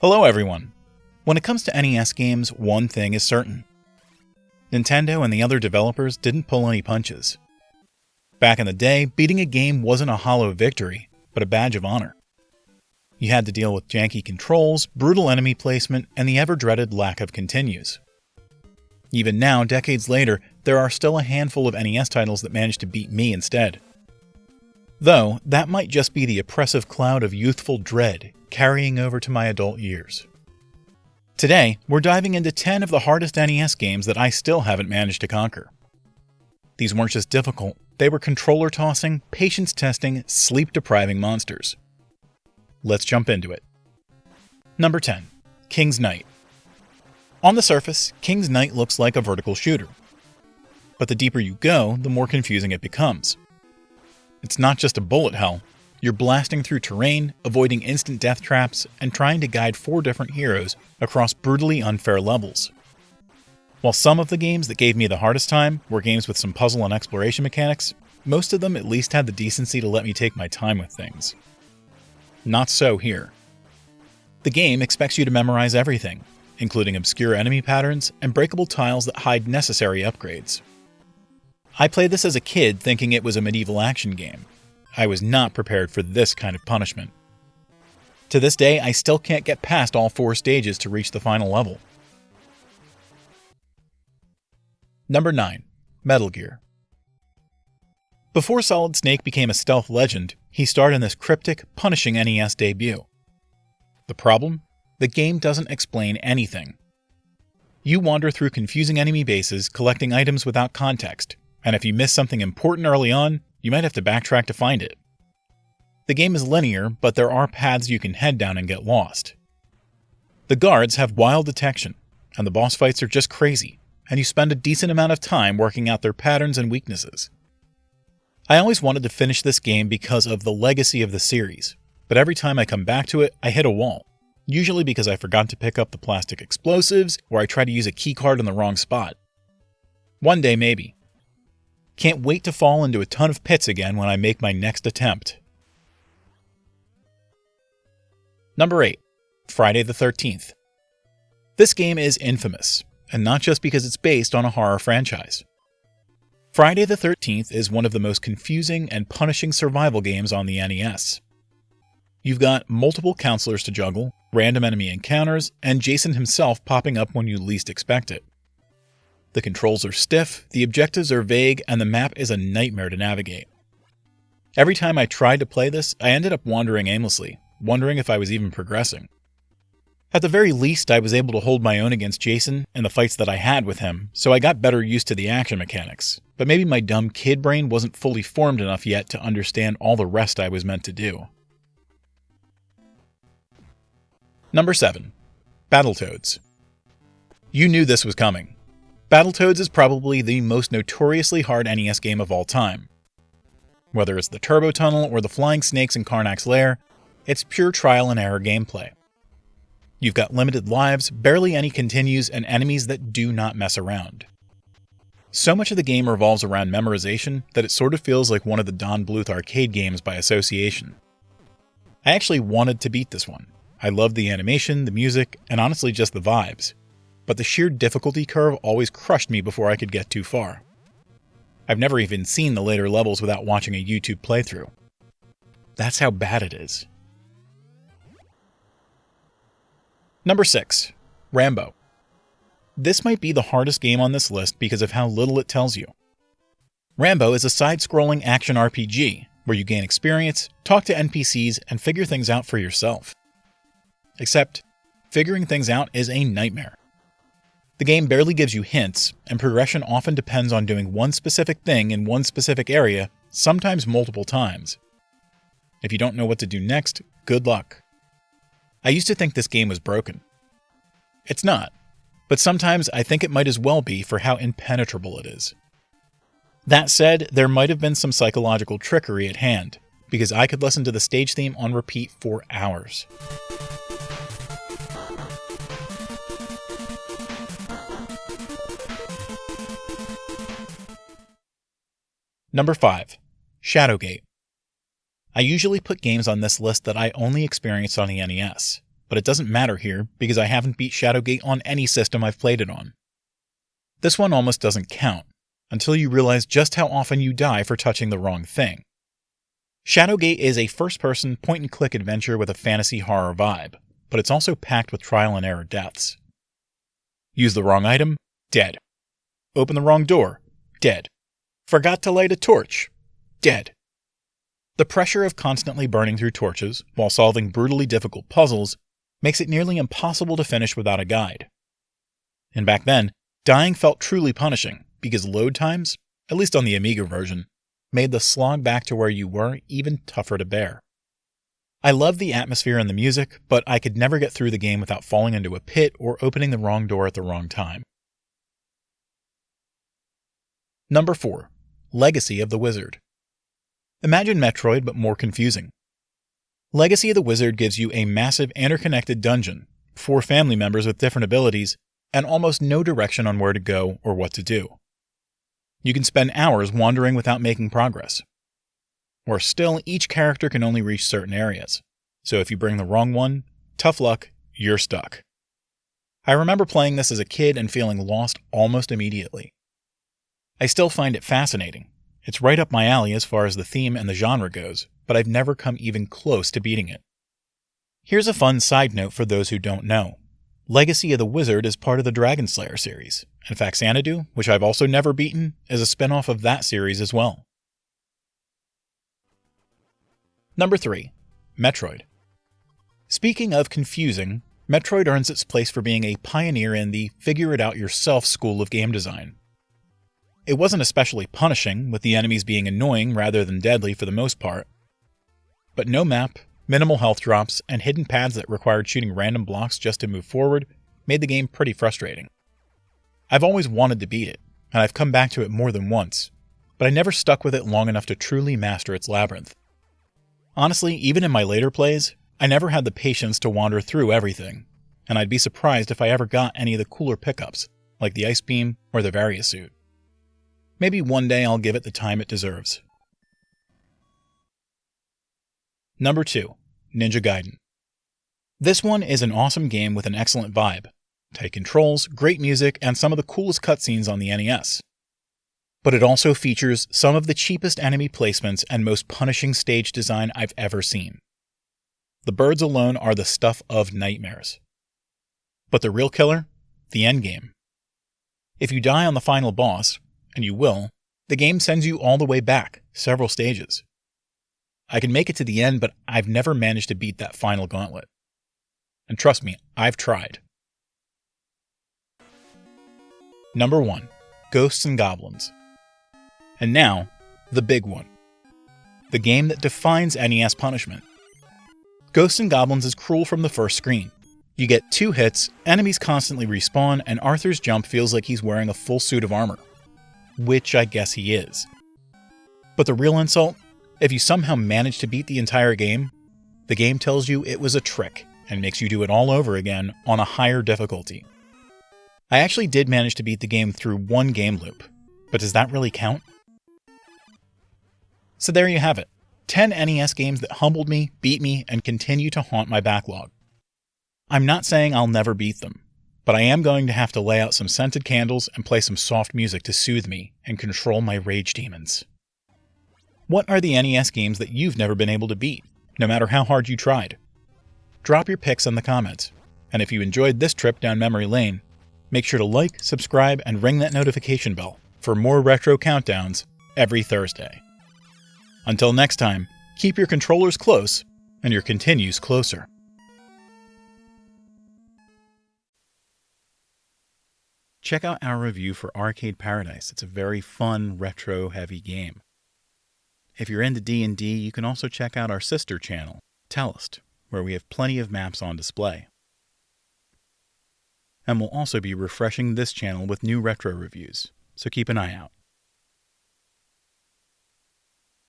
Hello everyone! When it comes to NES games, one thing is certain. Nintendo and the other developers didn't pull any punches. Back in the day, beating a game wasn't a hollow victory, but a badge of honor. You had to deal with janky controls, brutal enemy placement, and the ever-dreaded lack of continues. Even now, decades later, there are still a handful of NES titles that manage to beat me instead. Though, that might just be the oppressive cloud of youthful dread carrying over to my adult years. Today, we're diving into 10 of the hardest NES games that I still haven't managed to conquer. These weren't just difficult, they were controller-tossing, patience-testing, sleep-depriving monsters. Let's jump into it. Number 10. King's Knight. On the surface, King's Knight looks like a vertical shooter. But the deeper you go, the more confusing it becomes. It's not just a bullet hell. You're blasting through terrain, avoiding instant death traps, and trying to guide 4 different heroes across brutally unfair levels. While some of the games that gave me the hardest time were games with some puzzle and exploration mechanics, most of them at least had the decency to let me take my time with things. Not so here. The game expects you to memorize everything, including obscure enemy patterns and breakable tiles that hide necessary upgrades. I played this as a kid thinking it was a medieval action game. I was not prepared for this kind of punishment. To this day, I still can't get past all 4 stages to reach the final level. Number 9. Metal Gear. Before Solid Snake became a stealth legend, he starred in this cryptic, punishing NES debut. The problem? The game doesn't explain anything. You wander through confusing enemy bases, collecting items without context, and if you miss something important early on, you might have to backtrack to find it. The game is linear, but there are paths you can head down and get lost. The guards have wild detection, and the boss fights are just crazy, and you spend a decent amount of time working out their patterns and weaknesses. I always wanted to finish this game because of the legacy of the series, but every time I come back to it, I hit a wall, usually because I forgot to pick up the plastic explosives or I tried to use a keycard in the wrong spot. One day maybe. Can't wait to fall into a ton of pits again when I make my next attempt. Number 8. Friday the 13th. This game is infamous, and not just because it's based on a horror franchise. Friday the 13th is one of the most confusing and punishing survival games on the NES. You've got multiple counselors to juggle, random enemy encounters, and Jason himself popping up when you least expect it. The controls are stiff, the objectives are vague, and the map is a nightmare to navigate. Every time I tried to play this, I ended up wandering aimlessly, wondering if I was even progressing. At the very least, I was able to hold my own against Jason in the fights that I had with him, so I got better used to the action mechanics, but maybe my dumb kid brain wasn't fully formed enough yet to understand all the rest I was meant to do. Number 7. Battletoads. You knew this was coming. Battletoads is probably the most notoriously hard NES game of all time. Whether it's the Turbo Tunnel or the flying snakes in Karnak's lair, it's pure trial and error gameplay. You've got limited lives, barely any continues, and enemies that do not mess around. So much of the game revolves around memorization that it sort of feels like one of the Don Bluth arcade games by association. I actually wanted to beat this one. I loved the animation, the music, and honestly just the vibes. But the sheer difficulty curve always crushed me before I could get too far. I've never even seen the later levels without watching a YouTube playthrough. That's how bad it is. Number 6. Rambo. This might be the hardest game on this list because of how little it tells you. Rambo is a side-scrolling action RPG where you gain experience, talk to NPCs, and figure things out for yourself. Except, figuring things out is a nightmare. The game barely gives you hints, and progression often depends on doing one specific thing in one specific area, sometimes multiple times. If you don't know what to do next, good luck. I used to think this game was broken. It's not, but sometimes I think it might as well be for how impenetrable it is. That said, there might have been some psychological trickery at hand, because I could listen to the stage theme on repeat for hours. Number 5. Shadowgate. I usually put games on this list that I only experienced on the NES, but it doesn't matter here because I haven't beat Shadowgate on any system I've played it on. This one almost doesn't count, until you realize just how often you die for touching the wrong thing. Shadowgate is a first-person, point-and-click adventure with a fantasy horror vibe, but it's also packed with trial-and-error deaths. Use the wrong item? Dead. Open the wrong door? Dead. Forgot to light a torch? Dead. The pressure of constantly burning through torches while solving brutally difficult puzzles makes it nearly impossible to finish without a guide. And back then, dying felt truly punishing because load times, at least on the Amiga version, made the slog back to where you were even tougher to bear. I love the atmosphere and the music, but I could never get through the game without falling into a pit or opening the wrong door at the wrong time. Number 4. Legacy of the Wizard. Imagine Metroid, but more confusing. Legacy of the Wizard gives you a massive interconnected dungeon, 4 family members with different abilities, and almost no direction on where to go or what to do. You can spend hours wandering without making progress. Worse still, each character can only reach certain areas, so if you bring the wrong one, tough luck, you're stuck. I remember playing this as a kid and feeling lost almost immediately. I still find it fascinating. It's right up my alley as far as the theme and the genre goes, but I've never come even close to beating it. Here's a fun side note for those who don't know. Legacy of the Wizard is part of the Dragon Slayer series. In fact, Xanadu, which I've also never beaten, is a spin-off of that series as well. Number 3. Metroid. Speaking of confusing, Metroid earns its place for being a pioneer in the figure-it-out-yourself school of game design. It wasn't especially punishing, with the enemies being annoying rather than deadly for the most part. But no map, minimal health drops, and hidden paths that required shooting random blocks just to move forward made the game pretty frustrating. I've always wanted to beat it, and I've come back to it more than once, but I never stuck with it long enough to truly master its labyrinth. Honestly, even in my later plays, I never had the patience to wander through everything, and I'd be surprised if I ever got any of the cooler pickups, like the Ice Beam or the Varia Suit. Maybe one day I'll give it the time it deserves. Number 2. Ninja Gaiden. This one is an awesome game with an excellent vibe, tight controls, great music, and some of the coolest cutscenes on the NES. But it also features some of the cheapest enemy placements and most punishing stage design I've ever seen. The birds alone are the stuff of nightmares. But the real killer? The endgame. If you die on the final boss, and you will, the game sends you all the way back, several stages. I can make it to the end, but I've never managed to beat that final gauntlet. And trust me, I've tried. Number 1. Ghosts and Goblins. And now, the big one. The game that defines NES punishment. Ghosts and Goblins is cruel from the first screen. You get 2 hits, enemies constantly respawn, and Arthur's jump feels like he's wearing a full suit of armor. Which I guess he is. But the real insult? If you somehow manage to beat the entire game, the game tells you it was a trick and makes you do it all over again on a higher difficulty. I actually did manage to beat the game through 1 game loop, but does that really count? So there you have it. 10 NES games that humbled me, beat me, and continue to haunt my backlog. I'm not saying I'll never beat them, but I am going to have to lay out some scented candles and play some soft music to soothe me and control my rage demons. What are the NES games that you've never been able to beat, no matter how hard you tried? Drop your picks in the comments, and if you enjoyed this trip down memory lane, make sure to like, subscribe, and ring that notification bell for more retro countdowns every Thursday. Until next time, keep your controllers close and your continues closer. Check out our review for Arcade Paradise. It's a very fun, retro-heavy game. If you're into D&D, you can also check out our sister channel, Tellust, where we have plenty of maps on display. And we'll also be refreshing this channel with new retro reviews, so keep an eye out.